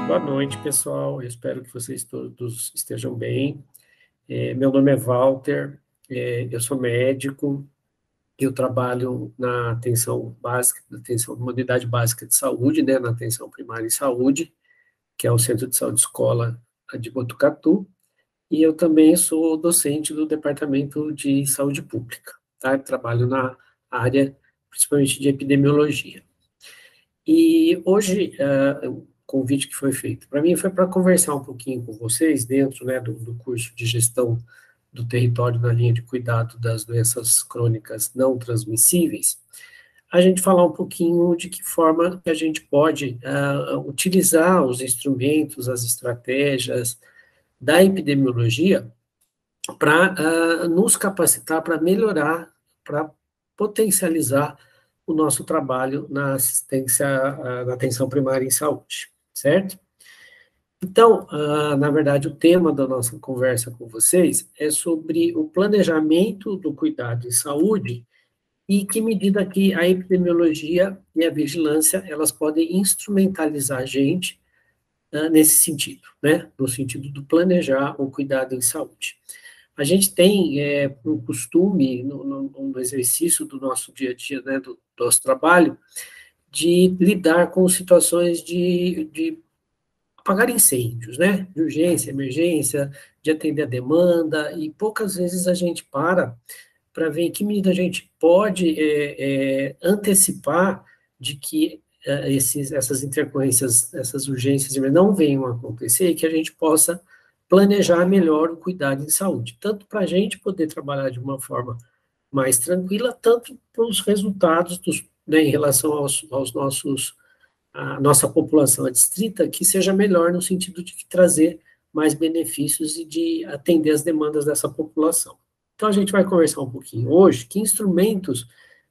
Boa noite, pessoal. Eu espero que vocês todos estejam bem. Meu nome é Walter, eu sou médico, eu trabalho na atenção básica, numa unidade básica de saúde, né, na atenção primária em saúde, que é o Centro de Saúde Escola de Botucatu, e eu também sou docente do Departamento de Saúde Pública, tá? Eu trabalho na área, principalmente de epidemiologia. E hoje, o convite que foi feito para mim foi para conversar um pouquinho com vocês dentro, né, do curso de gestão do território na linha de cuidado das doenças crônicas não transmissíveis, a gente falar um pouquinho de que forma que a gente pode utilizar os instrumentos, as estratégias da epidemiologia para nos capacitar, para melhorar, para potencializar o nosso trabalho na assistência, na atenção primária em saúde, certo? Então, na verdade, o tema da nossa conversa com vocês é sobre o planejamento do cuidado em saúde e que medida que a epidemiologia e a vigilância, elas podem instrumentalizar a gente nesse sentido, né? No sentido do planejar o cuidado em saúde. A gente tem um costume, no exercício do nosso dia a dia, né, do nosso trabalho, de lidar com situações de apagar incêndios, né, de urgência, emergência, de atender a demanda, e poucas vezes a gente para ver em que medida a gente pode antecipar de que essas intercorrências, essas urgências não venham a acontecer e que a gente possa planejar melhor o cuidado em saúde, tanto para a gente poder trabalhar de uma forma mais tranquila, tanto para os resultados né, em relação aos nossos, a nossa população adstrita, que seja melhor no sentido de trazer mais benefícios e de atender as demandas dessa população. Então, a gente vai conversar um pouquinho hoje que instrumentos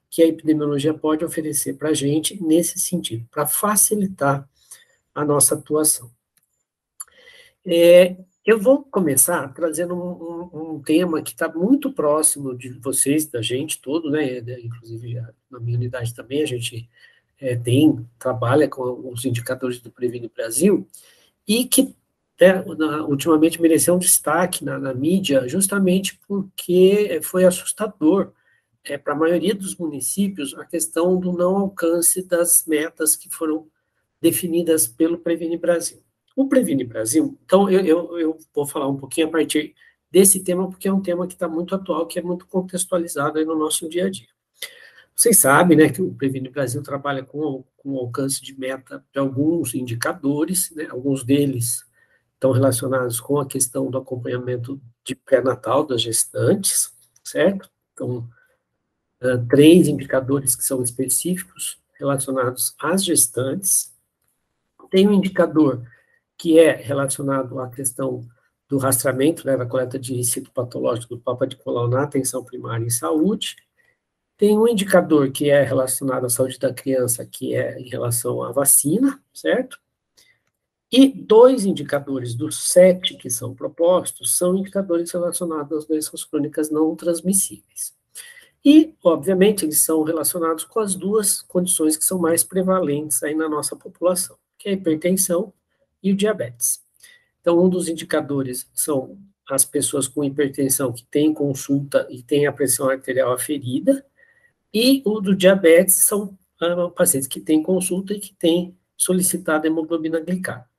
que a epidemiologia pode oferecer para a gente nesse sentido, para facilitar a nossa atuação. Eu vou começar trazendo um tema que está muito próximo de vocês, da gente todo, né? Inclusive na minha unidade também a gente trabalha com os indicadores do Previne Brasil e que ultimamente mereceu um destaque na mídia, justamente porque foi assustador para a maioria dos municípios a questão do não alcance das metas que foram definidas pelo Previne Brasil. O Previne Brasil, então eu vou falar um pouquinho a partir desse tema, porque é um tema que está muito atual, que é muito contextualizado aí no nosso dia a dia. Vocês sabem, né, que o Previne Brasil trabalha com o alcance de meta de alguns indicadores, né, alguns deles estão relacionados com a questão do acompanhamento de pré-natal das gestantes, certo? Então, 3 indicadores que são específicos relacionados às gestantes. Tem um indicador que é relacionado à questão do rastreamento, né, da coleta de citopatológico do Papa Nicolau na atenção primária em saúde. Tem um indicador que é relacionado à saúde da criança, que é em relação à vacina, certo? E 2 indicadores dos 7 que são propostos são indicadores relacionados às doenças crônicas não transmissíveis. E, obviamente, eles são relacionados com as 2 condições que são mais prevalentes aí na nossa população, que é a hipertensão e o diabetes. Então, um dos indicadores são as pessoas com hipertensão que têm consulta e têm a pressão arterial aferida, e o do diabetes são pacientes que têm consulta e que têm solicitado hemoglobina glicada.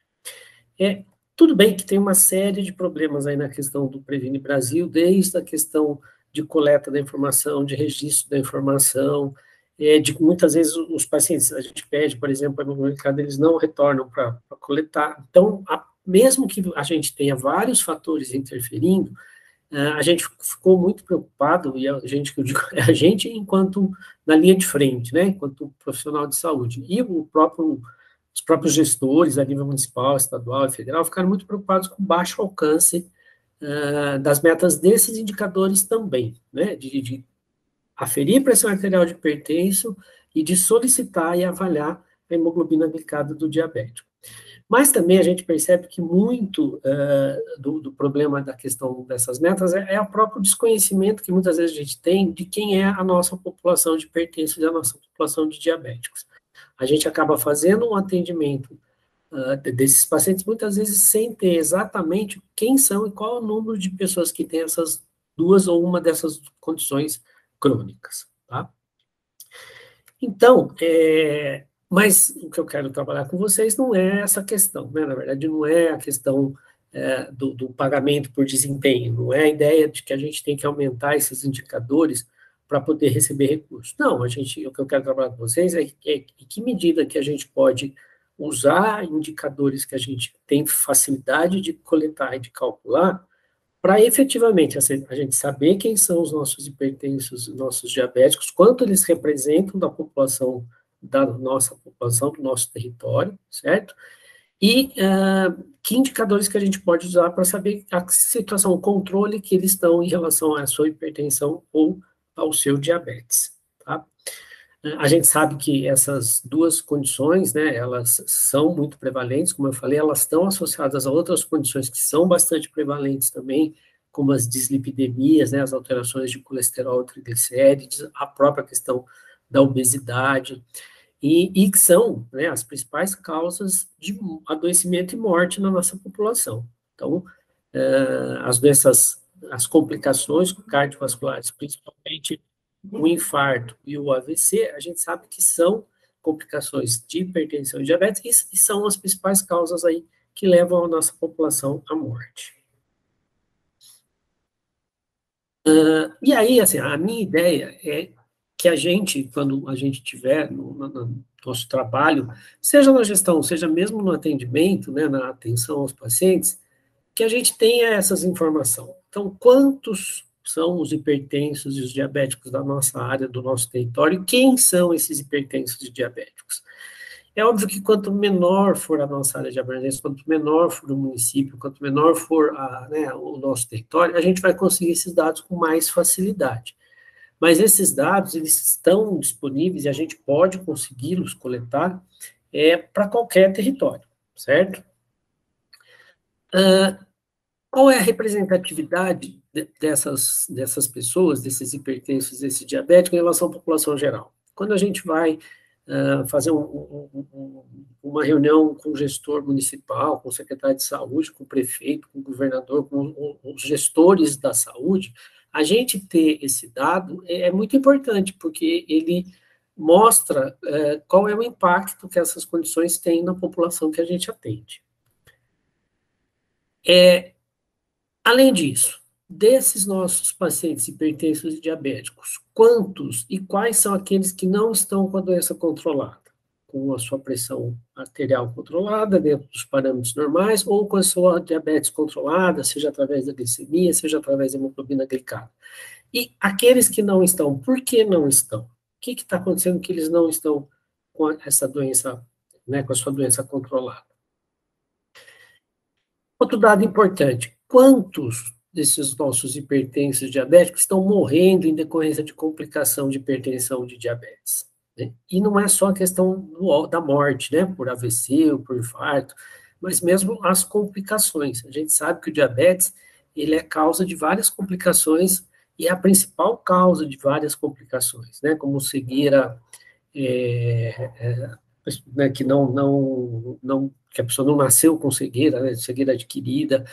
Tudo bem que tem uma série de problemas aí na questão do Previne Brasil, desde a questão de coleta da informação, de registro da informação, de que muitas vezes os pacientes, a gente pede, por exemplo, a hemoglobina glicada, eles não retornam para coletar. Então, mesmo que a gente tenha vários fatores interferindo, a gente ficou muito preocupado, e a gente, que eu digo, é a gente enquanto na linha de frente, né, enquanto profissional de saúde, e os próprios gestores a nível municipal, estadual e federal ficaram muito preocupados com o baixo alcance das metas desses indicadores também, né, de aferir pressão arterial de hipertenso e de solicitar e avaliar a hemoglobina glicada do diabético. Mas também a gente percebe que muito do problema da questão dessas metas é o próprio desconhecimento que muitas vezes a gente tem de quem é a nossa população de hipertensos e a nossa população de diabéticos. a gente acaba fazendo um atendimento desses pacientes, muitas vezes sem ter exatamente quem são e qual é o número de pessoas que têm essas duas ou uma dessas condições crônicas, tá? Então, mas o que eu quero trabalhar com vocês não é essa questão, né? Na verdade, não é a questão do pagamento por desempenho, não é a ideia de que a gente tem que aumentar esses indicadores para poder receber recursos. Não, o que eu quero trabalhar com vocês é em que medida que a gente pode usar indicadores que a gente tem facilidade de coletar e de calcular para efetivamente a gente saber quem são os nossos hipertensos, nossos diabéticos, quanto eles representam da nossa população, do nosso território, certo? E que indicadores que a gente pode usar para saber a situação, o controle que eles estão em relação à sua hipertensão ou ao seu diabetes, tá? A gente sabe que essas duas condições, né, elas são muito prevalentes, como eu falei, elas estão associadas a outras condições que são bastante prevalentes também, como as dislipidemias, né, as alterações de colesterol, triglicérides, a própria questão da obesidade, e que são, né, as principais causas de adoecimento e morte na nossa população. Então, as doenças, as complicações cardiovasculares, principalmente o infarto e o AVC, a gente sabe que são complicações de hipertensão e diabetes e são as principais causas aí que levam a nossa população à morte. E aí, assim, a minha ideia é que a gente, quando a gente tiver no nosso trabalho, seja na gestão, seja mesmo no atendimento, né, na atenção aos pacientes, que a gente tenha essas informações. Então, quantos são os hipertensos e os diabéticos da nossa área, do nosso território, e quem são esses hipertensos e diabéticos? É óbvio que quanto menor for a nossa área de abrangência, quanto menor for o município, quanto menor for o nosso território, a gente vai conseguir esses dados com mais facilidade. Mas esses dados, eles estão disponíveis e a gente pode consegui-los coletar para qualquer território, certo? Qual é a representatividade dessas pessoas, desses hipertensos, desse diabético, em relação à população geral? Quando a gente vai fazer uma reunião com o gestor municipal, com o secretário de saúde, com o prefeito, com o governador, com os gestores da saúde, a gente ter esse dado é muito importante, porque ele mostra qual é o impacto que essas condições têm na população que a gente atende. Além disso, desses nossos pacientes hipertensos e diabéticos, quantos e quais são aqueles que não estão com a doença controlada? Com a sua pressão arterial controlada, dentro dos parâmetros normais, ou com a sua diabetes controlada, seja através da glicemia, seja através da hemoglobina glicada. E aqueles que não estão, por que não estão? O que está acontecendo que eles não estão com essa doença, né, com a sua doença controlada? Outro dado importante, quantos desses nossos hipertensos diabéticos estão morrendo em decorrência de complicação de hipertensão de diabetes? Né? E não é só a questão da morte, né, por AVC ou por infarto, mas mesmo as complicações. A gente sabe que o diabetes, ele é causa de várias complicações e é a principal causa de várias complicações, né, como cegueira, né, que a pessoa não nasceu com cegueira, né, cegueira adquirida,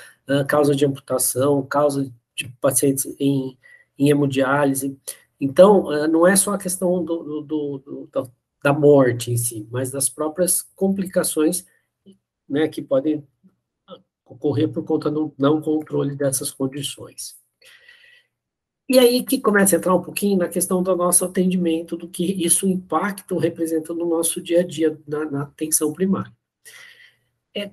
causa de amputação, causa de pacientes em hemodiálise. Então, não é só a questão da morte em si, mas das próprias complicações, né, que podem ocorrer por conta do não controle dessas condições. E aí que começa a entrar um pouquinho na questão do nosso atendimento, do que isso impacta ou representa no nosso dia a dia, na atenção primária.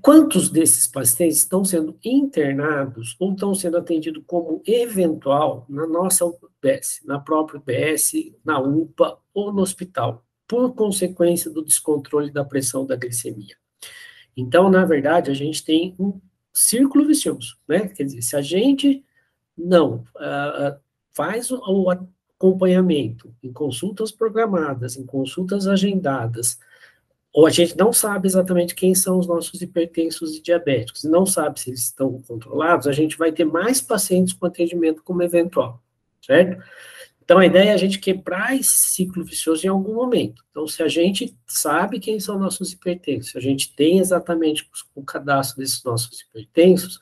Quantos desses pacientes estão sendo internados ou estão sendo atendidos como eventual na nossa UBS, na própria UBS, na UPA ou no hospital, por consequência do descontrole da pressão da glicemia? Então, na verdade, a gente tem um círculo vicioso, né? Quer dizer, se a gente não faz o acompanhamento em consultas programadas, em consultas agendadas, ou a gente não sabe exatamente quem são os nossos hipertensos e diabéticos, e não sabe se eles estão controlados, a gente vai ter mais pacientes com atendimento como eventual, certo? Então, a ideia é a gente quebrar esse ciclo vicioso em algum momento. Então, se a gente sabe quem são nossos hipertensos, se a gente tem exatamente o cadastro desses nossos hipertensos,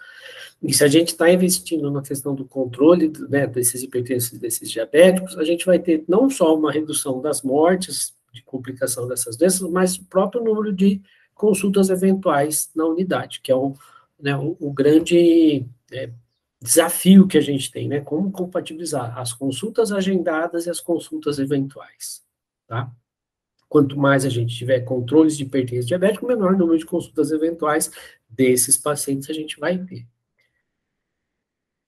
e se a gente está investindo na questão do controle, né, desses hipertensos e desses diabéticos, a gente vai ter não só uma redução das mortes, de complicação dessas doenças, mas o próprio número de consultas eventuais na unidade, que é né, o grande desafio que a gente tem, né? Como compatibilizar as consultas agendadas e as consultas eventuais, tá? Quanto mais a gente tiver controles de hipertensão diabética, menor número de consultas eventuais desses pacientes a gente vai ter.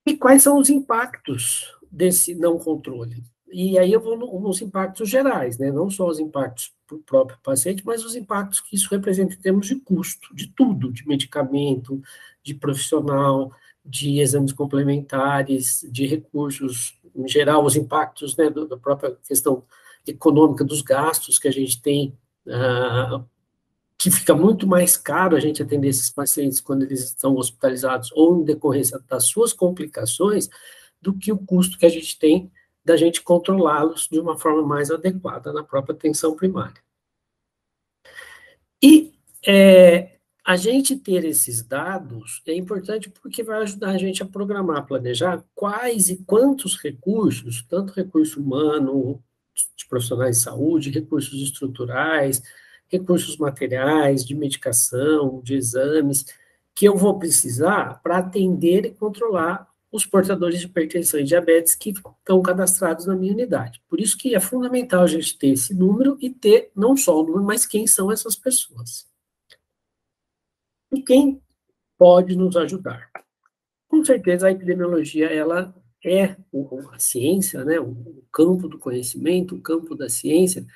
E quais são os impactos desse não controle? E aí eu vou nos impactos gerais, né? Não só os impactos para o próprio paciente, mas os impactos que isso representa em termos de custo, de tudo, de medicamento, de profissional, de exames complementares, de recursos, em geral, os impactos, né, da própria questão econômica, dos gastos que a gente tem, que fica muito mais caro a gente atender esses pacientes quando eles estão hospitalizados ou em decorrência das suas complicações, do que o custo que a gente tem da gente controlá-los de uma forma mais adequada na própria atenção primária. E a gente ter esses dados é importante porque vai ajudar a gente a programar, planejar quais e quantos recursos, tanto recurso humano, de profissionais de saúde, recursos estruturais, recursos materiais, de medicação, de exames, que eu vou precisar para atender e controlar os portadores de hipertensão e diabetes que estão cadastrados na minha unidade. Por isso que é fundamental a gente ter esse número e ter não só o número, mas quem são essas pessoas. E quem pode nos ajudar? Com certeza a epidemiologia, ela é a ciência, né, o campo do conhecimento, o campo da ciência,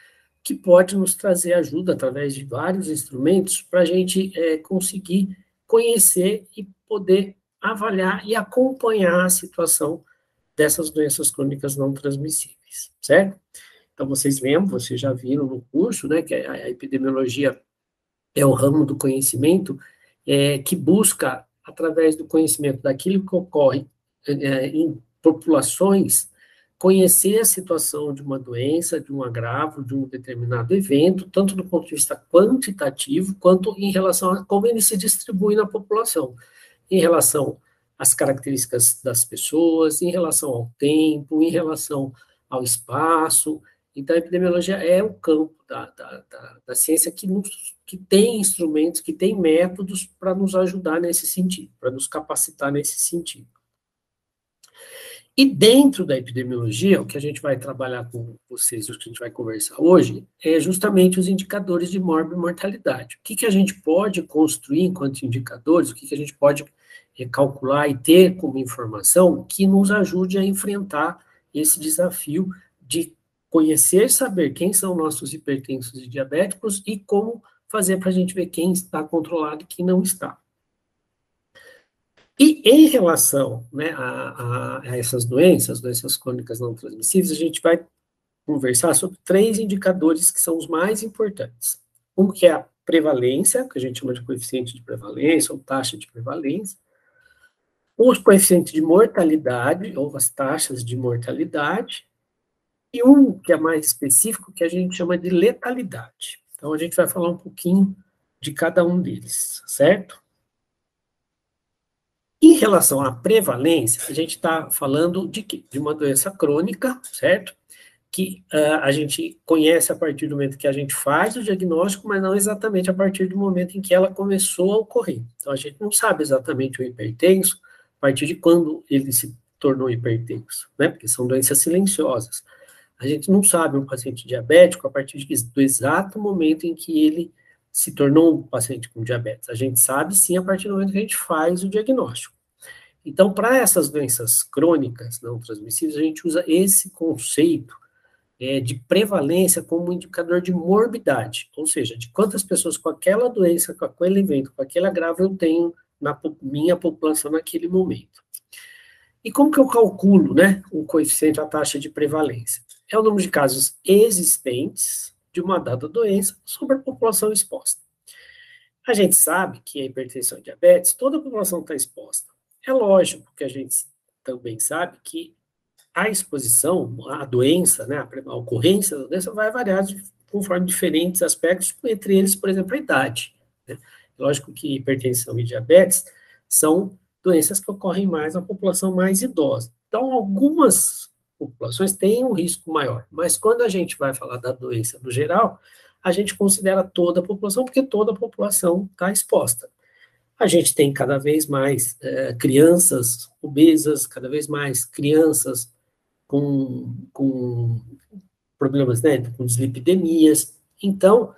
que pode nos trazer ajuda através de vários instrumentos para a gente conseguir conhecer e poder avaliar e acompanhar a situação dessas doenças crônicas não transmissíveis, certo? Então, vocês já viram no curso, né, que a epidemiologia é o ramo do conhecimento que busca, através do conhecimento daquilo que ocorre em populações, conhecer a situação de uma doença, de um agravo, de um determinado evento, tanto do ponto de vista quantitativo, quanto em relação a como ele se distribui na população, em relação às características das pessoas, em relação ao tempo, em relação ao espaço. Então, a epidemiologia é o campo da ciência que tem instrumentos, que tem métodos para nos ajudar nesse sentido, para nos capacitar nesse sentido. E dentro da epidemiologia, o que a gente vai trabalhar com vocês, o que a gente vai conversar hoje, é justamente os indicadores de morbimortalidade. O que a gente pode construir enquanto indicadores, o que a gente pode calcular e ter como informação que nos ajude a enfrentar esse desafio de conhecer, saber quem são nossos hipertensos e diabéticos e como fazer para a gente ver quem está controlado e quem não está. E em relação, né, a essas doenças crônicas não transmissíveis, a gente vai conversar sobre 3 indicadores que são os mais importantes. Um que é a prevalência, que a gente chama de coeficiente de prevalência ou taxa de prevalência, os coeficientes de mortalidade, ou as taxas de mortalidade, e um que é mais específico, que a gente chama de letalidade. Então, a gente vai falar um pouquinho de cada um deles, certo? Em relação à prevalência, a gente está falando de quê? De uma doença crônica, certo? Que a gente conhece a partir do momento que a gente faz o diagnóstico, mas não exatamente a partir do momento em que ela começou a ocorrer. Então, a gente não sabe exatamente o hipertenso a partir de quando ele se tornou hipertenso, né? Porque são doenças silenciosas. A gente não sabe um paciente diabético a partir do exato momento em que ele se tornou um paciente com diabetes. A gente sabe, sim, a partir do momento que a gente faz o diagnóstico. Então, para essas doenças crônicas não transmissíveis, a gente usa esse conceito de prevalência como indicador de morbidade, ou seja, de quantas pessoas com aquela doença, com aquele evento, com aquele agravo eu tenho na minha população naquele momento. E como que eu calculo, né, o coeficiente, a taxa de prevalência? É o número de casos existentes de uma dada doença sobre a população exposta. A gente sabe que a hipertensão e diabetes, toda a população está exposta. É lógico que a gente também sabe que a exposição, a doença, né, a ocorrência da doença vai variar conforme diferentes aspectos, entre eles, por exemplo, a idade, né? Lógico que hipertensão e diabetes são doenças que ocorrem mais na população mais idosa. Então, algumas populações têm um risco maior, mas quando a gente vai falar da doença no geral, a gente considera toda a população, porque toda a população está exposta. A gente tem cada vez mais crianças obesas, cada vez mais crianças com problemas, né, com dislipidemias. Então,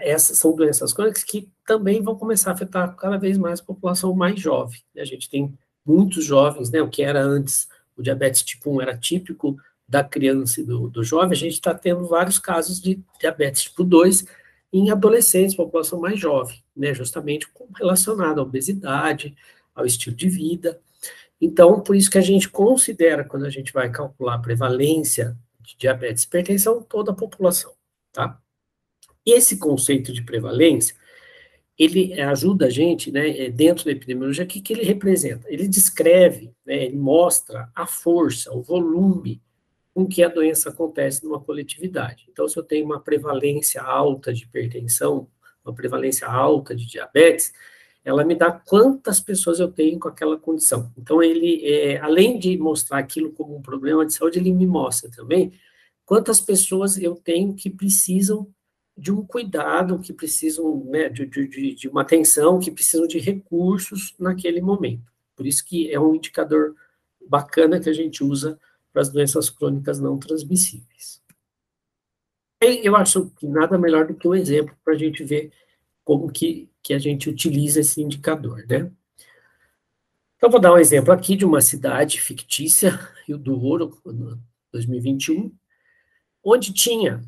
essas são doenças crônicas que também vão começar a afetar cada vez mais a população mais jovem. A gente tem muitos jovens, né, o que era antes, o diabetes tipo 1 era típico da criança e do jovem, a gente está tendo vários casos de diabetes tipo 2 em adolescentes, população mais jovem, né, justamente relacionado à obesidade, ao estilo de vida. Então, por isso que a gente considera, quando a gente vai calcular a prevalência de diabetes e hipertensão, toda a população, tá? E esse conceito de prevalência, ele ajuda a gente, né, dentro da epidemiologia, o que ele representa? Ele descreve, né, ele mostra a força, o volume com que a doença acontece numa coletividade. Então, se eu tenho uma prevalência alta de hipertensão, uma prevalência alta de diabetes, ela me dá quantas pessoas eu tenho com aquela condição. Então, ele, além de mostrar aquilo como um problema de saúde, ele me mostra também quantas pessoas eu tenho que precisam de um cuidado, que precisam, né, de uma atenção, que precisam de recursos naquele momento. Por isso que é um indicador bacana que a gente usa para as doenças crônicas não transmissíveis. E eu acho que nada melhor do que um exemplo para a gente ver como que a gente utiliza esse indicador, né? Então, vou dar um exemplo aqui de uma cidade fictícia, Rio do Ouro, 2021, onde tinha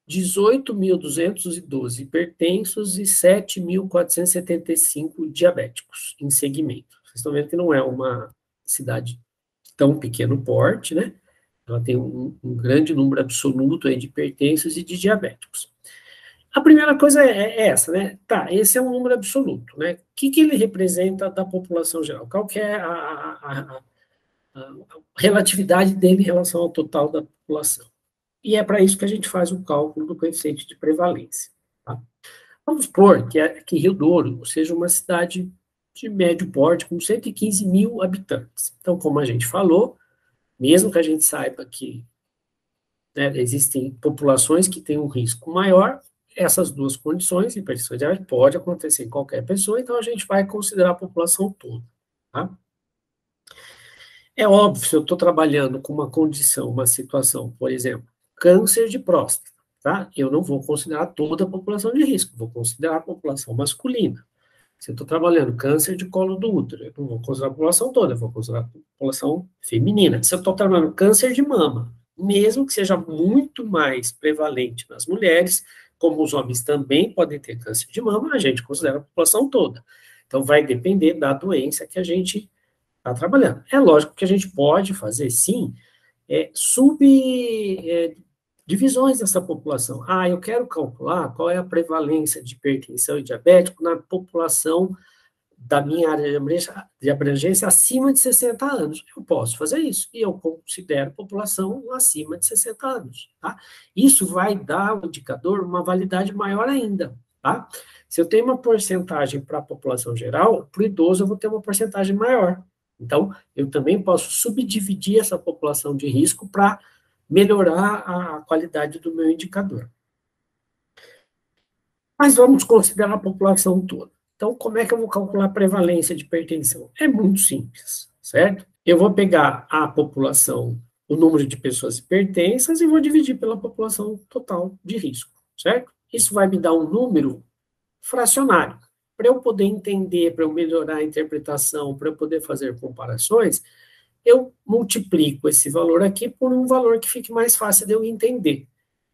18.212 hipertensos e 7.475 diabéticos em segmento. Vocês estão vendo que não é uma cidade tão pequeno porte, né? Ela tem um grande número absoluto aí de hipertensos e de diabéticos. A primeira coisa é essa, né? Tá, esse é um número absoluto, né? O que ele representa da população geral? Qual que é a relatividade dele em relação ao total da população? E é para isso que a gente faz o cálculo do coeficiente de prevalência, tá? Vamos supor que Rio Douro seja uma cidade de médio porte, com 115 mil habitantes. Então, como a gente falou, mesmo que a gente saiba que, né, existem populações que têm um risco maior, essas duas condições, hipertensão e diabetes, pode acontecer em qualquer pessoa, então a gente vai considerar a população toda, tá? É óbvio, se eu estou trabalhando com uma condição, uma situação, por exemplo, câncer de próstata, tá? Eu não vou considerar toda a população de risco, vou considerar a população masculina. Se eu estou trabalhando câncer de colo do útero, eu não vou considerar a população toda, eu vou considerar a população feminina. Se eu estou trabalhando câncer de mama, mesmo que seja muito mais prevalente nas mulheres, como os homens também podem ter câncer de mama, a gente considera a população toda. Então, vai depender da doença que a gente está trabalhando. É lógico que a gente pode fazer, sim, divisões dessa população. Ah, eu quero calcular qual é a prevalência de hipertensão e diabético na população da minha área de abrangência acima de 60 anos. Eu posso fazer isso, e eu considero população acima de 60 anos, tá? Isso vai dar ao indicador uma validade maior ainda, tá? Se eu tenho uma porcentagem para a população geral, para o idoso eu vou ter uma porcentagem maior. Então, eu também posso subdividir essa população de risco para melhorar a qualidade do meu indicador. Mas vamos considerar a população toda. Então, como é que eu vou calcular a prevalência de hipertensão? É muito simples, certo? Eu vou pegar a população, o número de pessoas hipertensas e vou dividir pela população total de risco, certo? Isso vai me dar um número fracionário. Para eu poder entender, para eu melhorar a interpretação, para eu poder fazer comparações, eu multiplico esse valor aqui por um valor que fique mais fácil de eu entender.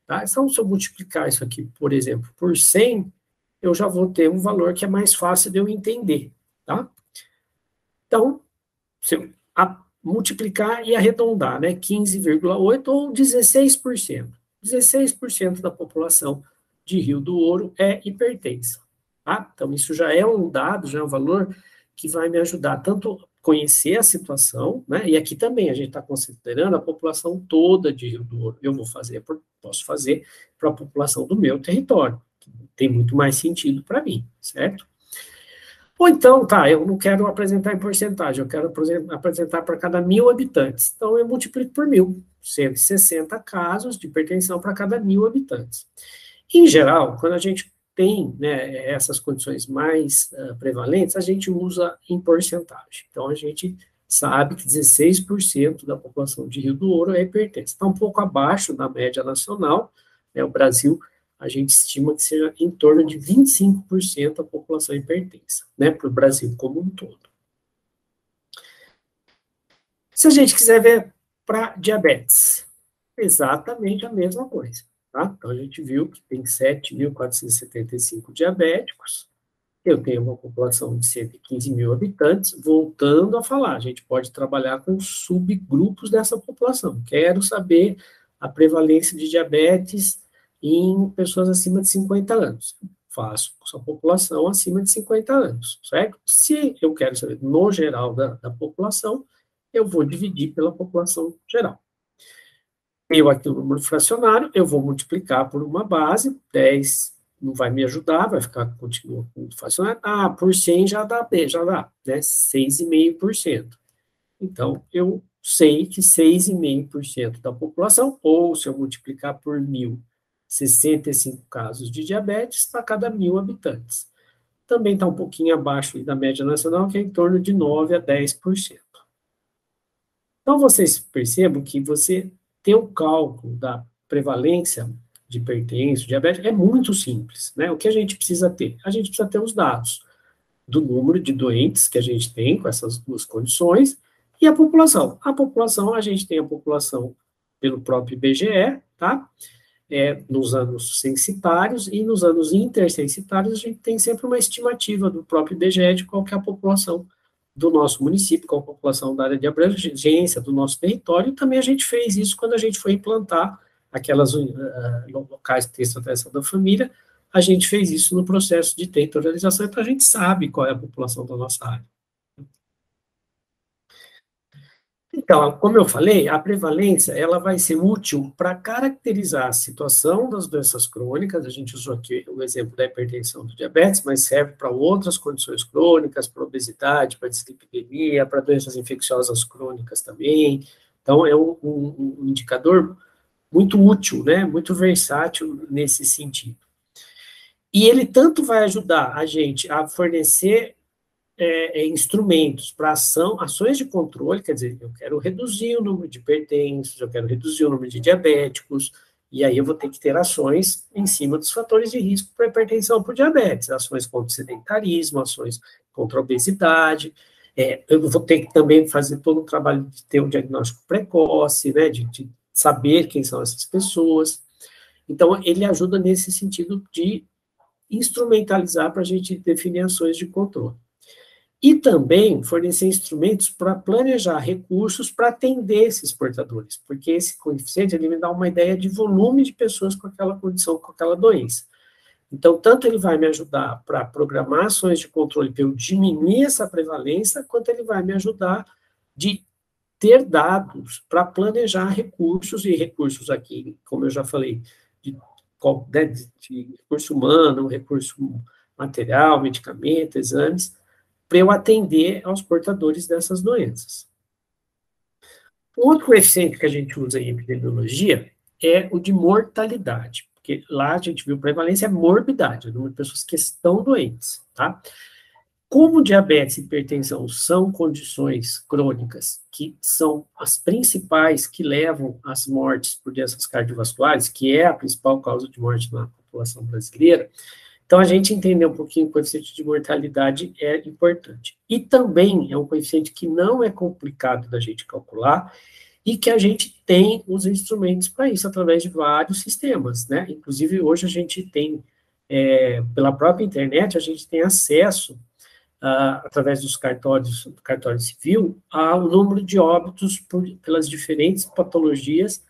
Tá? Então, se eu multiplicar isso aqui, por exemplo, por 100, eu já vou ter um valor que é mais fácil de eu entender. Tá? Então, se eu multiplicar e arredondar, né, 15,8 ou 16%. 16% da população de Rio do Ouro é hipertensa. Tá? Então, isso já é um dado, já é um valor que vai me ajudar tanto conhecer a situação, né? E aqui também a gente está considerando a população toda de Rio do Ouro. Eu posso fazer para a população do meu território, que tem muito mais sentido para mim, certo? Ou então, tá, eu não quero apresentar em porcentagem, eu quero apresentar para cada 1.000 habitantes. Então, eu multiplico por 1.000, 160 casos de hipertensão para cada 1.000 habitantes. Em geral, quando a gente tem, né, essas condições mais prevalentes, a gente usa em porcentagem. Então, a gente sabe que 16% da população de Rio do Ouro é hipertensa. Está um pouco abaixo da média nacional, né, o Brasil, a gente estima que seja em torno de 25% da população hipertensa, né, para o Brasil como um todo. Se a gente quiser ver para diabetes, exatamente a mesma coisa. Tá? Então, a gente viu que tem 7.475 diabéticos, eu tenho uma população de 115 mil habitantes, voltando a falar, a gente pode trabalhar com subgrupos dessa população. Quero saber a prevalência de diabetes em pessoas acima de 50 anos. Faço com a população acima de 50 anos, certo? Se eu quero saber no geral da população, eu vou dividir pela população geral. Eu aqui o número fracionário, eu vou multiplicar por uma base, 10 não vai me ajudar, vai ficar, continua com fracionário, por 100 já dá, né, 6,5%. Então, eu sei que 6,5% da população, ou se eu multiplicar por 1.000, 65 casos de diabetes para cada 1.000 habitantes. Também está um pouquinho abaixo da média nacional, que é em torno de 9 a 10%. Então, vocês percebam que você ter o cálculo da prevalência de hipertensão, diabetes, é muito simples, né? O que a gente precisa ter? A gente precisa ter os dados do número de doentes que a gente tem com essas duas condições e a população. A população, a gente tem a população pelo próprio IBGE, tá? Nos anos censitários e nos anos intercensitários, a gente tem sempre uma estimativa do próprio IBGE de qual que é a população do nosso município, qual a população da área de abrangência do nosso território, e também a gente fez isso quando a gente foi implantar aquelas locais de estratégia da família, a gente fez isso no processo de territorialização, então a gente sabe qual é a população da nossa área. Então, como eu falei, a prevalência ela vai ser útil para caracterizar a situação das doenças crônicas. A gente usou aqui o exemplo da hipertensão, do diabetes, mas serve para outras condições crônicas, para obesidade, para dislipidemia, para doenças infecciosas crônicas também. Então, é um indicador muito útil, né? Muito versátil nesse sentido. E ele tanto vai ajudar a gente a fornecer instrumentos para ações de controle, quer dizer, eu quero reduzir o número de hipertensos, eu quero reduzir o número de diabéticos, e aí eu vou ter que ter ações em cima dos fatores de risco para hipertensão, por diabetes, ações contra o sedentarismo, ações contra a obesidade, eu vou ter que também fazer todo o trabalho de ter um diagnóstico precoce, né, de saber quem são essas pessoas. Então, ele ajuda nesse sentido de instrumentalizar para a gente definir ações de controle. E também fornecer instrumentos para planejar recursos para atender esses portadores, porque esse coeficiente ele me dá uma ideia de volume de pessoas com aquela condição, com aquela doença. Então, tanto ele vai me ajudar para programar ações de controle para eu diminuir essa prevalência, quanto ele vai me ajudar de ter dados para planejar recursos, e recursos aqui, como eu já falei, de recurso humano, recurso material, medicamento, exames, para eu atender aos portadores dessas doenças. Um outro coeficiente que a gente usa em epidemiologia é o de mortalidade, porque lá a gente viu prevalência é morbidade, o número de pessoas que estão doentes, tá? Como diabetes e hipertensão são condições crônicas que são as principais que levam às mortes por doenças cardiovasculares, que é a principal causa de morte na população brasileira, então, a gente entender um pouquinho o coeficiente de mortalidade é importante. E também é um coeficiente que não é complicado da gente calcular e que a gente tem os instrumentos para isso, através de vários sistemas, né? Inclusive, hoje a gente tem, pela própria internet, a gente tem acesso, através dos cartórios, do cartório civil, ao número de óbitos pelas diferentes patologias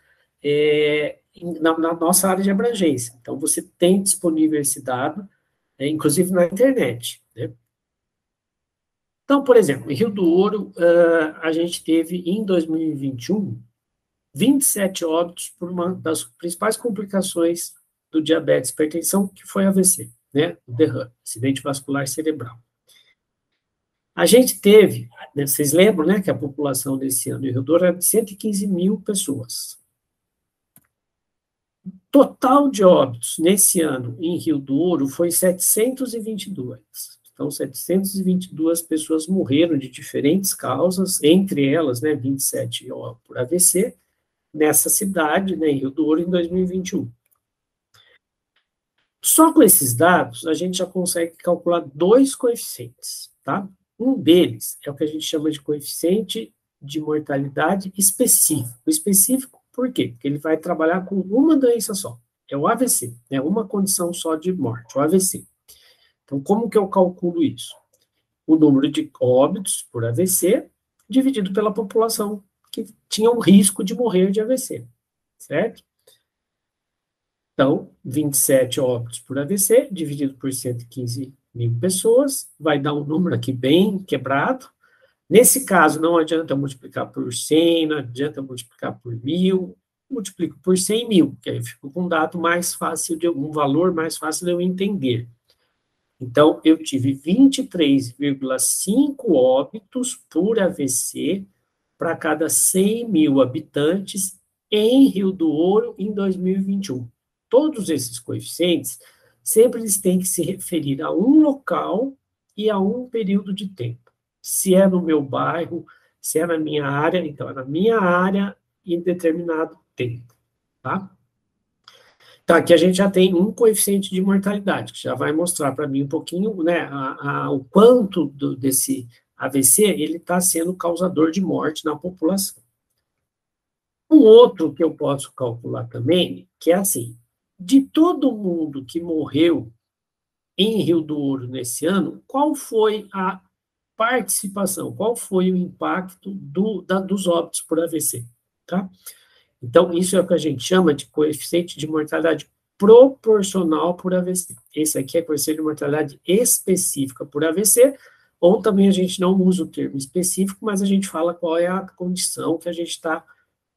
na nossa área de abrangência. Então, você tem disponível esse dado, inclusive na internet, né? Então, por exemplo, em Rio do Ouro, a gente teve, em 2021, 27 óbitos por uma das principais complicações do diabetes e hipertensão, que foi AVC, né, o derrame, acidente vascular cerebral. A gente teve, né, vocês lembram, né, que a população desse ano em Rio do Ouro era de 115 mil pessoas. Total de óbitos nesse ano em Rio do Ouro foi 722. Então, 722 pessoas morreram de diferentes causas, entre elas, né, 27 por AVC, nessa cidade, né, em Rio do Ouro, em 2021. Só com esses dados, a gente já consegue calcular dois coeficientes, tá? Um deles é o que a gente chama de coeficiente de mortalidade específico. Específico por quê? Porque ele vai trabalhar com uma doença só, é o AVC, é uma condição só de morte, o AVC. Então, como que eu calculo isso? O número de óbitos por AVC dividido pela população que tinha um risco de morrer de AVC, certo? Então, 27 óbitos por AVC, dividido por 115 mil pessoas, vai dar um número aqui bem quebrado. Nesse caso, não adianta multiplicar por 100, não adianta multiplicar por 1.000, multiplico por 100 mil, que aí fica com um dado mais fácil, um valor mais fácil de eu entender. Então, eu tive 23,5 óbitos por AVC para cada 100 mil habitantes em Rio do Ouro em 2021. Todos esses coeficientes, sempre eles têm que se referir a um local e a um período de tempo. Se é no meu bairro, se é na minha área, então é na minha área em determinado tempo, tá? Então, aqui a gente já tem um coeficiente de mortalidade, que já vai mostrar para mim um pouquinho, né, o quanto desse AVC ele está sendo causador de morte na população. Um outro que eu posso calcular também, que é assim, de todo mundo que morreu em Rio do Ouro nesse ano, qual foi a participação, qual foi o impacto dos óbitos por AVC, tá? Então, isso é o que a gente chama de coeficiente de mortalidade proporcional por AVC. Esse aqui é coeficiente de mortalidade específica por AVC, ou também a gente não usa o termo específico, mas a gente fala qual é a condição que a gente está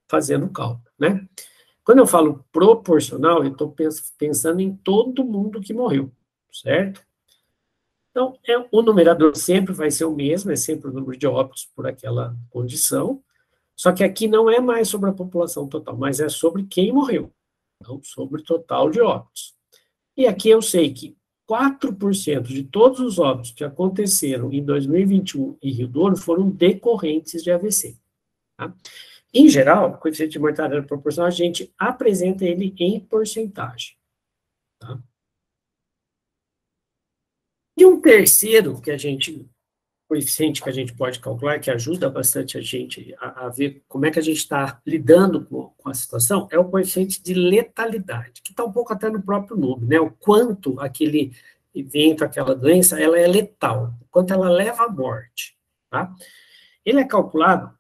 fazendo o cálculo, né? Quando eu falo proporcional, eu estou pensando em todo mundo que morreu, certo? Então, o numerador sempre vai ser o mesmo, é sempre o número de óbitos por aquela condição, só que aqui não é mais sobre a população total, mas é sobre quem morreu, então, sobre o total de óbitos. E aqui eu sei que 4% de todos os óbitos que aconteceram em 2021 em Rio do Ouro foram decorrentes de AVC, tá? Em geral, o coeficiente de mortalidade proporcional, a gente apresenta ele em porcentagem, tá? E um terceiro coeficiente que a gente pode calcular, que ajuda bastante a gente a ver como é que a gente está lidando com a situação, é o coeficiente de letalidade, que está um pouco até no próprio nome, né? O quanto aquele evento, aquela doença, ela é letal, o quanto ela leva à morte, tá? Ele é calculado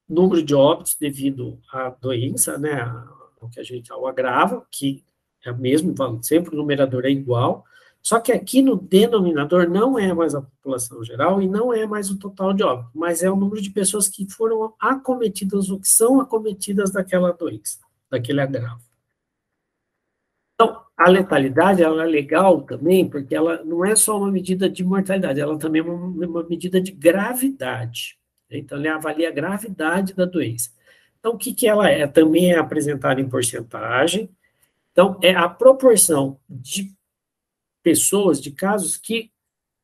número de óbitos devido à doença, né, ao agravo, que é o mesmo, sempre o numerador é igual, só que aqui no denominador não é mais a população geral e não é mais o total de óbitos, mas é o número de pessoas que foram acometidas ou que são acometidas daquela doença, daquele agravo. Então, a letalidade, ela é legal também, porque ela não é só uma medida de mortalidade, ela também é uma medida de gravidade. Então, ele avalia a gravidade da doença. Então, o que, que ela é? Também é apresentada em porcentagem. Então, é a proporção de pessoas, de casos que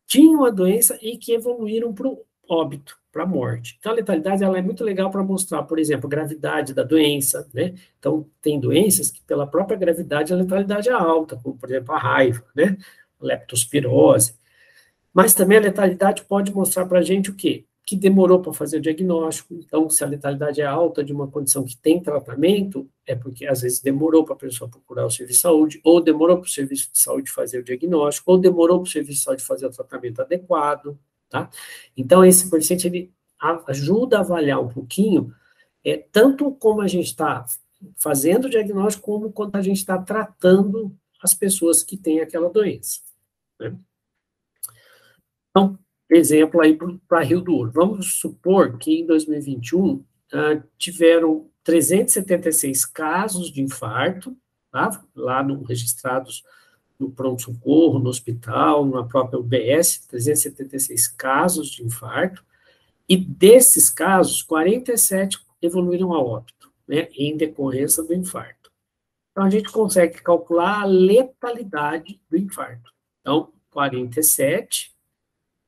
tinham a doença e que evoluíram para o óbito, para a morte. Então, a letalidade ela é muito legal para mostrar, por exemplo, a gravidade da doença, né? Então, tem doenças que, pela própria gravidade, a letalidade é alta, como, por exemplo, a raiva, né? A leptospirose. Mas também a letalidade pode mostrar para a gente o quê? Que demorou para fazer o diagnóstico. Então, se a letalidade é alta de uma condição que tem tratamento, é porque às vezes demorou para a pessoa procurar o serviço de saúde, ou demorou para o serviço de saúde fazer o diagnóstico, ou demorou para o serviço de saúde fazer o tratamento adequado, tá? Então, esse coeficiente, ele ajuda a avaliar um pouquinho, tanto como a gente está fazendo o diagnóstico, como quando a gente está tratando as pessoas que têm aquela doença, né? Então, exemplo aí para Rio do Ouro. Vamos supor que em 2021 tiveram 376 casos de infarto, tá? Lá registrados no pronto-socorro, no hospital, na própria UBS, 376 casos de infarto, e desses casos, 47 evoluíram a óbito, né, em decorrência do infarto. Então, a gente consegue calcular a letalidade do infarto. Então, 47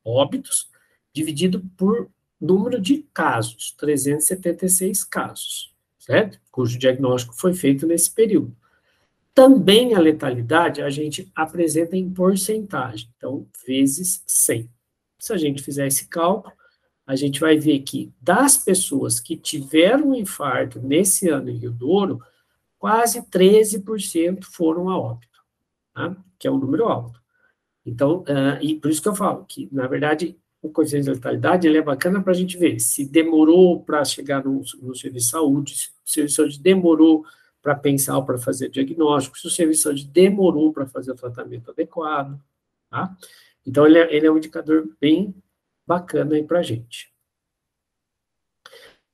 óbitos, dividido por número de casos, 376 casos, certo? Cujo diagnóstico foi feito nesse período. Também a letalidade a gente apresenta em porcentagem, então, vezes 100. Se a gente fizer esse cálculo, a gente vai ver que das pessoas que tiveram um infarto nesse ano em Rio do Ouro, quase 13% foram a óbito, tá? Que é um número alto. Então, e por isso que eu falo que, na verdade, o coeficiente de letalidade ele é bacana para a gente ver se demorou para chegar no serviço de saúde, se o serviço de saúde demorou para pensar ou para fazer diagnóstico, se o serviço de saúde demorou para fazer o tratamento adequado, tá? Então, ele é um indicador bem bacana aí para a gente.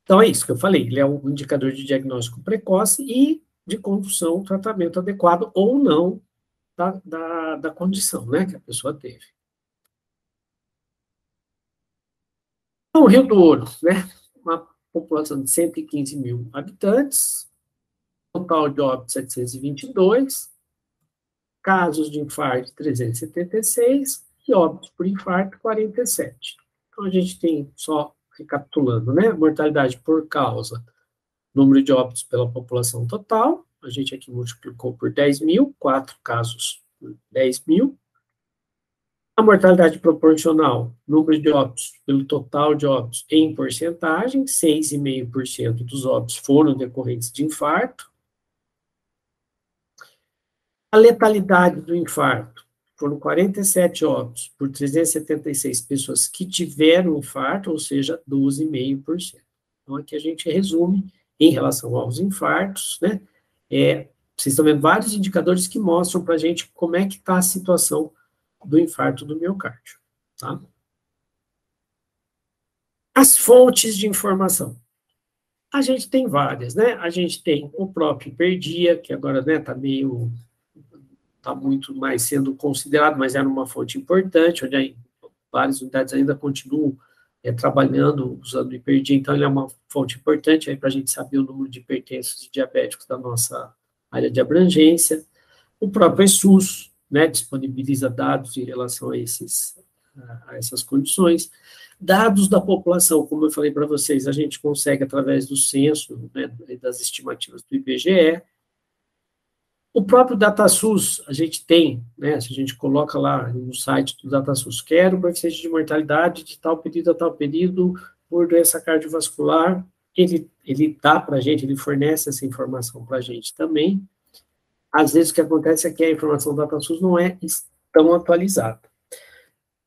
Então, é isso que eu falei, ele é um indicador de diagnóstico precoce e de condução, tratamento adequado ou não da condição, né, que a pessoa teve. Então, o Rio do Ouro, né, uma população de 115 mil habitantes, total de óbitos 722, casos de infarto 376 e óbitos por infarto 47. Então, a gente tem, só recapitulando, né, mortalidade por causa, número de óbitos pela população total, a gente aqui multiplicou por 10 mil, 4 casos por 10 mil. A mortalidade proporcional, número de óbitos pelo total de óbitos em porcentagem, 6,5% dos óbitos foram decorrentes de infarto. A letalidade do infarto, foram 47 óbitos por 376 pessoas que tiveram infarto, ou seja, 12,5%. Então, aqui a gente resume em relação aos infartos, né? Vocês estão vendo vários indicadores que mostram para a gente como é que está a situação do infarto do miocárdio, tá? As fontes de informação. A gente tem várias, né? A gente tem o próprio Hiperdia, que agora, né, tá muito mais sendo considerado, mas era uma fonte importante, onde várias unidades ainda continuam trabalhando usando o Hiperdia, então ele é uma fonte importante para a gente saber o número de hipertensos e diabéticos da nossa área de abrangência. O próprio SUS, né, disponibiliza dados em relação a essas condições. Dados da população, como eu falei para vocês, a gente consegue através do censo, né, das estimativas do IBGE. O próprio DataSUS, a gente tem, né, se a gente coloca lá no site do DataSUS, quero o coeficiente de mortalidade de tal período a tal período por doença cardiovascular, ele dá para a gente, ele fornece essa informação para a gente também. Às vezes o que acontece é que a informação do DataSUS não é tão atualizada.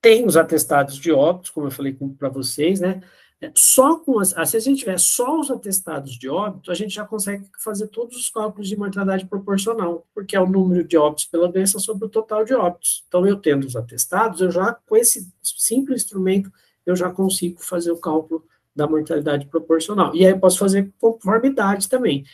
Tem os atestados de óbitos, como eu falei para vocês, né? Só se a gente tiver só os atestados de óbito, a gente já consegue fazer todos os cálculos de mortalidade proporcional, porque é o número de óbitos pela doença sobre o total de óbitos. Então, eu tendo os atestados, com esse simples instrumento, eu já consigo fazer o cálculo da mortalidade proporcional. E aí eu posso fazer conformidade também.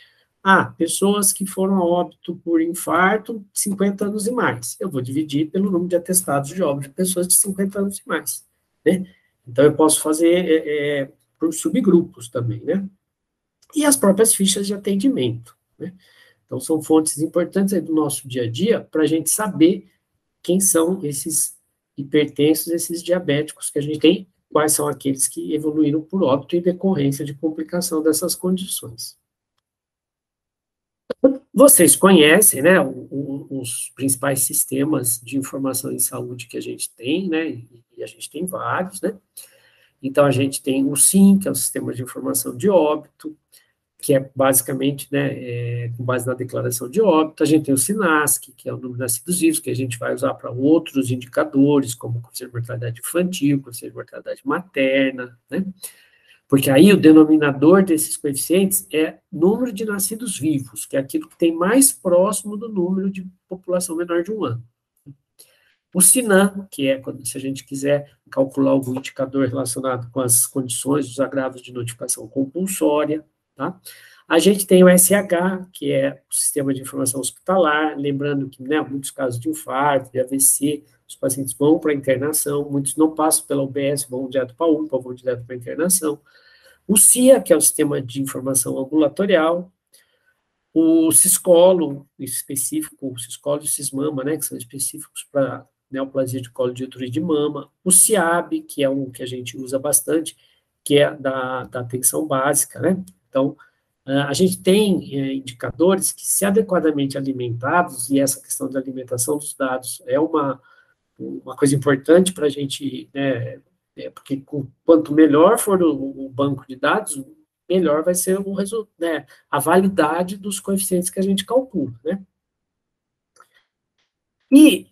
Pessoas que foram a óbito por infarto, 50 anos e mais. Eu vou dividir pelo número de atestados de óbito de pessoas de 50 anos e mais, né? Então, eu posso fazer por subgrupos também, né? E as próprias fichas de atendimento, né? Então, são fontes importantes aí do nosso dia a dia para a gente saber quem são esses hipertensos, esses diabéticos que a gente tem, quais são aqueles que evoluíram por óbito em decorrência de complicação dessas condições. Vocês conhecem, né, os principais sistemas de informação em saúde que a gente tem, né, e a gente tem vários, né. Então, a gente tem o SIM, que é o Sistema de Informação de Óbito, que é basicamente, né, com base na declaração de óbito. A gente tem o SINASC, que é o número de nascidos vivos, que a gente vai usar para outros indicadores, como coeficiente de mortalidade infantil, coeficiente de mortalidade materna, né. Porque aí o denominador desses coeficientes é número de nascidos vivos, que é aquilo que tem mais próximo do número de população menor de 1 ano. O SINAM, que é quando, se a gente quiser calcular algum indicador relacionado com as condições dos agravos de notificação compulsória, tá? A gente tem o SH, que é o Sistema de Informação Hospitalar, lembrando que, né, muitos casos de infarto, de AVC, os pacientes vão para a internação, muitos não passam pela UBS, vão direto para a UPA, vão direto para a internação. O CIA, que é o Sistema de Informação Ambulatorial, o Siscolo, específico, o Siscolo e o Sismama, né, que são específicos para neoplasia de colo de útero e de mama, o CIAB, que é um que a gente usa bastante, que é da atenção básica, né, então, a gente tem indicadores que, se adequadamente alimentados, e essa questão da alimentação dos dados é uma coisa importante para a gente, né, porque quanto melhor for o banco de dados, melhor vai ser o resultado, né, a validade dos coeficientes que a gente calcula, né. E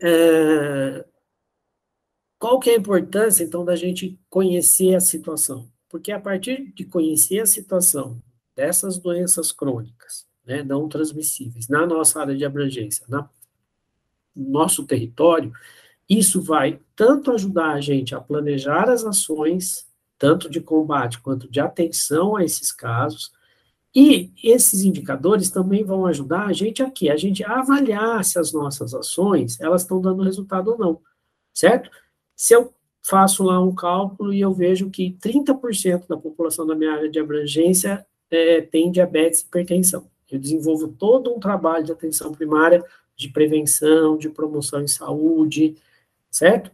qual que é a importância, então, da gente conhecer a situação? Porque a partir de conhecer a situação dessas doenças crônicas, né, não transmissíveis, na nossa área de abrangência, no nosso território, isso vai tanto ajudar a gente a planejar as ações, tanto de combate quanto de atenção a esses casos, e esses indicadores também vão ajudar a gente aqui, a gente a avaliar se as nossas ações, elas estão dando resultado ou não, certo? Se eu faço lá um cálculo e eu vejo que 30% da população da minha área de abrangência tem diabetes e hipertensão, eu desenvolvo todo um trabalho de atenção primária, de prevenção, de promoção em saúde, certo?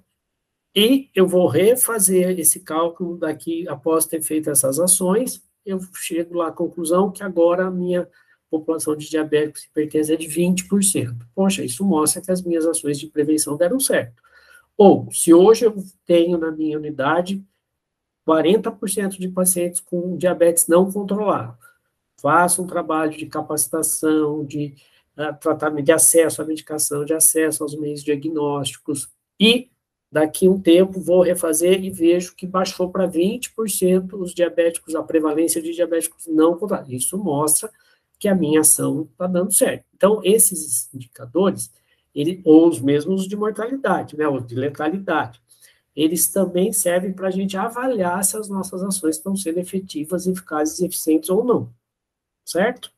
E eu vou refazer esse cálculo daqui, após ter feito essas ações, eu chego lá à conclusão que agora a minha população de diabéticos e hipertensos é de 20%. Poxa, isso mostra que as minhas ações de prevenção deram certo. Ou, se hoje eu tenho na minha unidade 40% de pacientes com diabetes não controlado, faço um trabalho de capacitação, de tratamento, de acesso à medicação, de acesso aos meios diagnósticos, e daqui a um tempo vou refazer e vejo que baixou para 20% os diabéticos, a prevalência de diabéticos não controlados. Isso mostra que a minha ação está dando certo. Então, esses indicadores, ou os mesmos de mortalidade, né, ou de letalidade, eles também servem para a gente avaliar se as nossas ações estão sendo efetivas, eficazes e eficientes ou não, certo?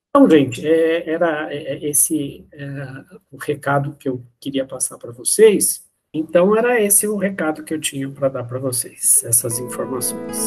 Então, gente, era esse o recado que eu queria passar para vocês. Então, era esse o recado que eu tinha para dar para vocês, essas informações.